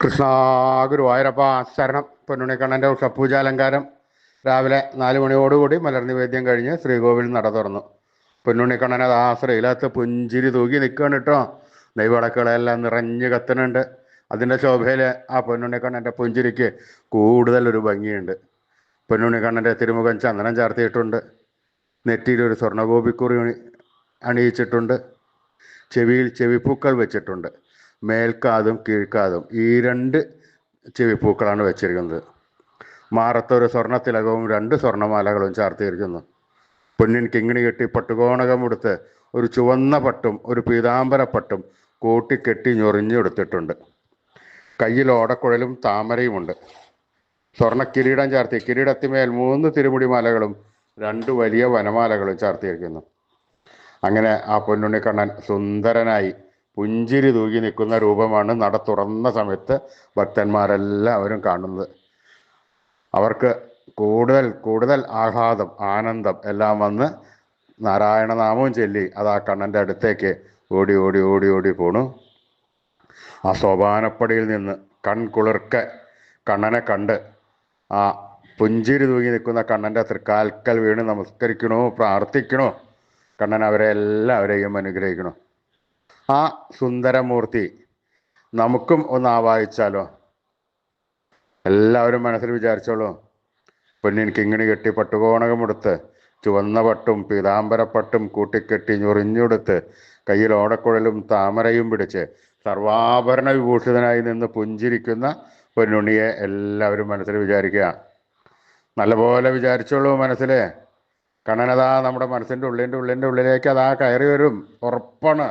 കൃഷ്ണ ഗുരുവായൂരപ്പ ശരണം. പൊന്നുണ്ണിക്കണ്ണൻ്റെ ഉഷപൂജാലങ്കാരം രാവിലെ 4 മണിയോടുകൂടി മലർനിവേദ്യം കഴിഞ്ഞ് ശ്രീകോവിൽ നട തുറന്നു. പൊന്നുണ്ണിക്കണ്ണനെ ആ ശ്രീലകത്ത് പുഞ്ചിരി തൂക്കി നിൽക്കുകയാണ് കേട്ടോ. നെയ്വടക്കുകളെല്ലാം നിറഞ്ഞു കത്തുന്നുണ്ട്. അതിൻ്റെ ശോഭയിൽ ആ പൊന്നുണ്ണിക്കണ്ണൻ്റെ പുഞ്ചിരിക്ക് കൂടുതലൊരു ഭംഗിയുണ്ട്. പൊന്നുണ്ണിക്കണ്ണൻ്റെ തിരുമുഖം ചന്ദനം ചാർത്തിയിട്ടുണ്ട്. നെറ്റിയിലൊരു സ്വർണ്ണഗോപിക്കുറി അണിയിച്ചിട്ടുണ്ട്. ചെവിയിൽ ചെവിപ്പൂക്കൾ വെച്ചിട്ടുണ്ട്. മേൽക്കാതും കീഴ്ക്കാതും ഈ 2 ചെവിപ്പൂക്കളാണ് വെച്ചിരിക്കുന്നത്. മാറത്തൊരു സ്വർണ്ണത്തിലകവും 2 സ്വർണ്ണമാലകളും ചാർത്തിയിരിക്കുന്നു. പൊന്നിൻ കിങ്ങിണി കെട്ടി പട്ടുകോണകം ഉടുത്ത് ഒരു ചുവന്ന പട്ടും ഒരു പീതാംബരപ്പട്ടും കൂട്ടിക്കെട്ടി ഞൊറിഞ്ഞെടുത്തിട്ടുണ്ട്. കയ്യിൽ ഓടക്കുഴലും താമരയുമുണ്ട്. സ്വർണ്ണ കിരീടം ചാർത്തി കിരീടത്തിമേൽ 3 തിരുമുടിമാലകളും 2 വലിയ വനമാലകളും ചാർത്തിയിരിക്കുന്നു. അങ്ങനെ ആ പൊന്നുണ്ണിക്കണ്ണൻ സുന്ദരനായി പുഞ്ചിരി തൂകി നിൽക്കുന്ന രൂപമാണ് നട തുറന്ന സമയത്ത് ഭക്തന്മാരെല്ലാവരും കാണുന്നത്. അവർക്ക് കൂടുതൽ കൂടുതൽ ആഹ്ലാദം, ആനന്ദം എല്ലാം വന്ന് നാരായണനാമവും ചൊല്ലി അത് ആ കണ്ണൻ്റെ അടുത്തേക്ക് ഓടി ഓടി ഓടി ഓടി പോണു. ആ സോപാനപ്പടിയിൽ നിന്ന് കൺകുളിർക്കെ കണ്ണനെ കണ്ട് ആ പുഞ്ചിരി തൂകി നിൽക്കുന്ന കണ്ണൻ്റെ തൃക്കാൽക്കൽ വീണ് നമസ്കരിക്കണോ, പ്രാർത്ഥിക്കണോ. കണ്ണൻ അവരെ എല്ലാവരെയും അനുഗ്രഹിക്കണം. ആ സുന്ദരമൂർത്തി നമുക്കും ഒന്ന് ആവാഹിച്ചാലോ? എല്ലാവരും മനസ്സിൽ വിചാരിച്ചോളൂ. പൊന്നിൻ കിങ്ങിണി കെട്ടി പട്ടുകോണകമെടുത്ത് ചുവന്ന പട്ടും പീതാംബരപ്പട്ടും കൂട്ടിക്കെട്ടി ഞൊറിഞ്ഞെടുത്ത് കയ്യിൽ ഓടക്കുഴലും താമരയും പിടിച്ച് സർവാഭരണ വിഭൂഷിതനായി നിന്ന് പുഞ്ചിരിക്കുന്ന പൊന്നുണ്ണിയെ എല്ലാവരും മനസ്സിൽ വിചാരിക്കുക. നല്ലപോലെ വിചാരിച്ചോളൂ മനസ്സിൽ. കണ്ണനതാ നമ്മുടെ മനസ്സിൻ്റെ ഉള്ളിലേക്ക് അതാ കയറി വരും, ഉറപ്പാണ്.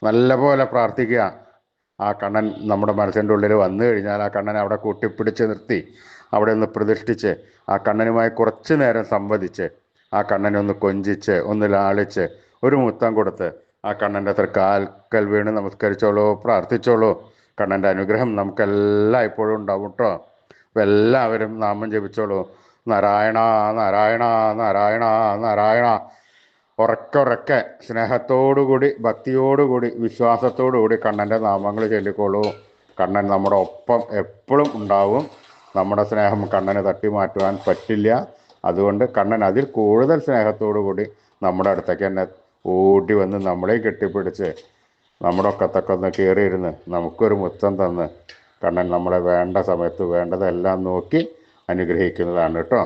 നല്ലപോലെ പ്രാർത്ഥിക്കുക. ആ കണ്ണൻ നമ്മുടെ മനസ്സിൻ്റെ ഉള്ളിൽ വന്നു കഴിഞ്ഞാൽ ആ കണ്ണനെ അവിടെ കൂട്ടിപ്പിടിച്ച് നിർത്തി അവിടെ ഒന്ന് പ്രതിഷ്ഠിച്ച് ആ കണ്ണനുമായി കുറച്ചു നേരം സംവദിച്ച് ആ കണ്ണനെ ഒന്ന് കൊഞ്ചിച്ച് ഒന്ന് ലാളിച്ച് ഒരു മുത്തം കൊടുത്ത് ആ കണ്ണൻ്റെ തൃക്കാൽക്കൽ വീണ് നമസ്കരിച്ചോളൂ, പ്രാർത്ഥിച്ചോളൂ. കണ്ണൻ്റെ അനുഗ്രഹം നമുക്കെല്ലാം ഇപ്പോഴും ഉണ്ടാവും കേട്ടോ. അപ്പം എല്ലാവരും നാമം ജപിച്ചോളൂ. നാരായണ നാരായണ നാരായണ നാരായണ. ഉറക്കെ സ്നേഹത്തോടുകൂടി ഭക്തിയോടുകൂടി വിശ്വാസത്തോടുകൂടി കണ്ണൻ്റെ നാമങ്ങൾ ചൊല്ലിക്കോളൂ. കണ്ണൻ നമ്മുടെ ഒപ്പം എപ്പോഴും ഉണ്ടാവും. നമ്മുടെ സ്നേഹം കണ്ണന് തട്ടി മാറ്റുവാൻ പറ്റില്ല. അതുകൊണ്ട് കണ്ണൻ അതിൽ കൂടുതൽ സ്നേഹത്തോടുകൂടി നമ്മുടെ അടുത്തേക്ക് തന്നെ ഓടി വന്ന് നമ്മളെയും കെട്ടിപ്പിടിച്ച് നമ്മുടെ ഒക്കത്തൊക്കെ ഒന്ന് കയറിയിരുന്ന് നമുക്കൊരു മുത്തം തന്ന് കണ്ണൻ നമ്മളെ വേണ്ട സമയത്ത് വേണ്ടതെല്ലാം നോക്കി അനുഗ്രഹിക്കുന്നതാണ് കേട്ടോ.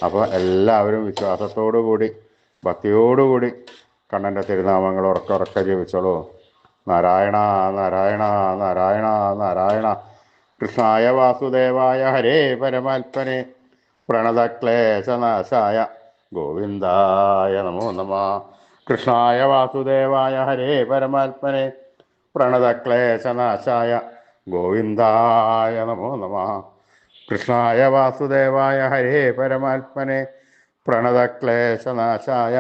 അപ്പോൾ എല്ലാവരും വിശ്വാസത്തോടു കൂടി ഭക്തിയോടുകൂടി കണ്ണൻ്റെ തിരുനാമങ്ങൾ ഉറക്കെ ജപിച്ചോളൂ. നാരായണ നാരായണ നാരായണ നാരായണ. കൃഷ്ണായ വാസുദേവായ ഹരേ പരമാത്മനെ പ്രണതക്ലേശനാശായ ഗോവിന്ദായ നമോ നമഃ. കൃഷ്ണായ വാസുദേവായ ഹരേ പരമാത്മനെ പ്രണതക്ലേശനാശായ ഗോവിന്ദായ നമോ നമഃ. കൃഷ്ണായ വാസുദേവായ ഹരേ പരമാത്മനെ പ്രണതക്ലേശനാശായ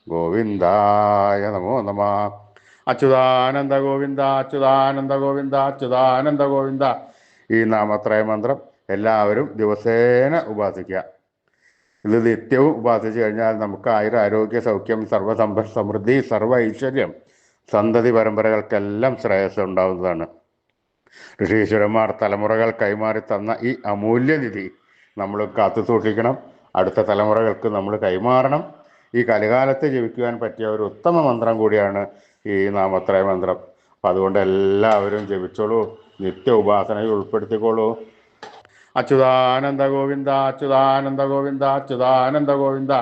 ഗോവിന്ദായ നമോ നമഃ. അച്യുതാനന്ദ ഗോവിന്ദ അച്യുതാനന്ദ ഗോവിന്ദ അച്യുതാനന്ദ ഗോവിന്ദ. ഈ നാമത്രയ മന്ത്രം എല്ലാവരും ദിവസേന ഉപാസിക്കുക. ഇത് നിത്യവും ഉപാസിച്ചു കഴിഞ്ഞാൽ നമുക്ക് ആരോഗ്യ സൗഖ്യം, സർവ്വസമ്പൽ സമൃദ്ധി, സർവ്വ ഐശ്വര്യം, സന്തതി പരമ്പരകൾക്കെല്ലാം ശ്രേയസ് ഉണ്ടാവുന്നതാണ്. ഋഷീശ്വരന്മാർ തലമുറകൾ കൈമാറി തന്ന ഈ അമൂല്യനിധി നമ്മൾ കാത്തു സൂക്ഷിക്കണം. അടുത്ത തലമുറകൾക്ക് നമ്മൾ കൈമാറണം. ഈ കലികാലത്ത് ജപിക്കുവാൻ പറ്റിയ ഒരു ഉത്തമ മന്ത്രം കൂടിയാണ് ഈ നാമത്രയ മന്ത്രം. അപ്പം അതുകൊണ്ട് എല്ലാവരും ജപിച്ചോളൂ, നിത്യ ഉപാസനയിൽ ഉൾപ്പെടുത്തിക്കോളൂ. അച്യുതാനന്ദ ഗോവിന്ദ അച്യുതാനന്ദ ഗോവിന്ദ അച്യുതാനന്ദ ഗോവിന്ദ.